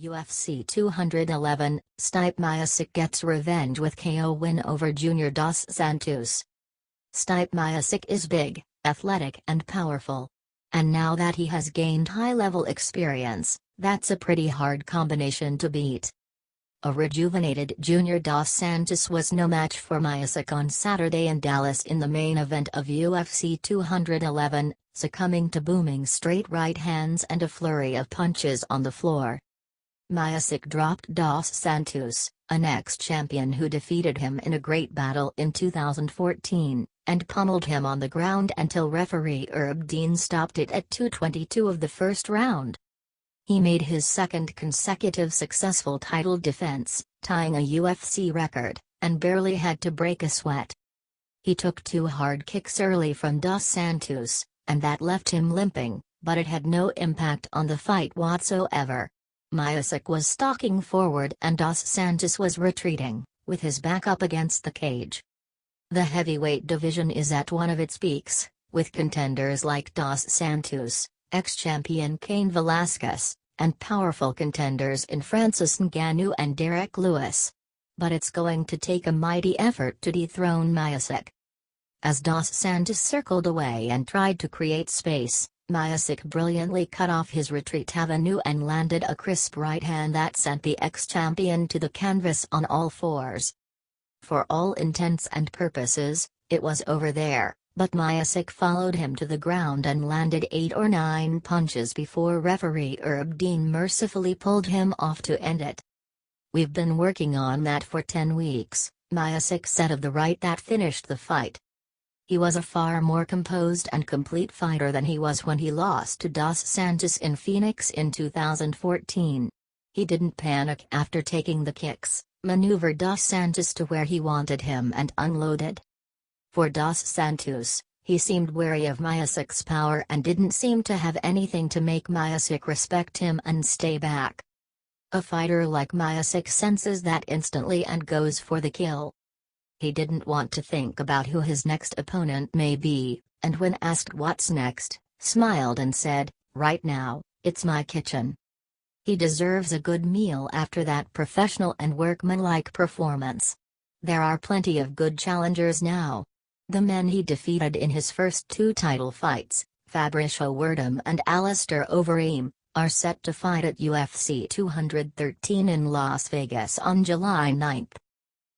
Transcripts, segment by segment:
UFC 211, Stipe Miocic gets revenge with KO win over Junior dos Santos. Stipe Miocic is big, athletic and powerful. And now that he has gained high-level experience, that's a pretty hard combination to beat. A rejuvenated Junior dos Santos was no match for Miocic on Saturday in Dallas in the main event of UFC 211, succumbing to booming straight right hands and a flurry of punches on the floor. Miocic dropped dos Santos, an ex-champion who defeated him in a great battle in 2014, and pummeled him on the ground until referee Herb Dean stopped it at 2:22 of the first round. He made his second consecutive successful title defense, tying a UFC record, and barely had to break a sweat. He took two hard kicks early from dos Santos, and that left him limping, but it had no impact on the fight whatsoever. Miocic was stalking forward and dos Santos was retreating, with his back up against the cage. The heavyweight division is at one of its peaks, with contenders like dos Santos, ex-champion Cain Velasquez, and powerful contenders in Francis Ngannou and Derek Lewis. But it's going to take a mighty effort to dethrone Miocic. As dos Santos circled away and tried to create space, Miocic brilliantly cut off his retreat avenue and landed a crisp right hand that sent the ex-champion to the canvas on all fours. For all intents and purposes, it was over there, but Miocic followed him to the ground and landed 8 or 9 punches before referee Herb Dean mercifully pulled him off to end it. "We've been working on that for 10 weeks, Miocic said of the right that finished the fight. He was a far more composed and complete fighter than he was when he lost to dos Santos in Phoenix in 2014. He didn't panic after taking the kicks, maneuvered dos Santos to where he wanted him and unloaded. For dos Santos, he seemed wary of Miocic's power and didn't seem to have anything to make Miocic respect him and stay back. A fighter like Miocic senses that instantly and goes for the kill. He didn't want to think about who his next opponent may be, and when asked what's next, smiled and said, 'Right now, it's my kitchen.' He deserves a good meal after that professional and workmanlike performance. There are plenty of good challengers now. The men he defeated in his first 2 title fights, Fabricio Werdum and Alistair Overeem, are set to fight at UFC 213 in Las Vegas on July 9.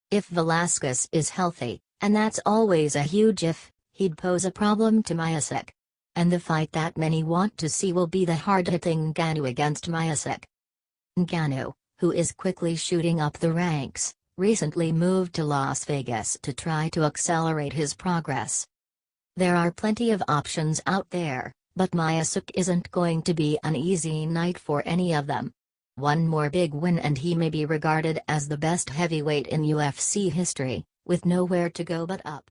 If Velasquez is healthy, and that's always a huge if, he'd pose a problem to Miocic. And the fight that many want to see will be the hard-hitting Ngannou against Miocic. Ngannou, who is quickly shooting up the ranks, recently moved to Las Vegas to try to accelerate his progress. There are plenty of options out there, but Miocic isn't going to be an easy night for any of them. One more big win and he may be regarded as the best heavyweight in UFC history, with nowhere to go but up.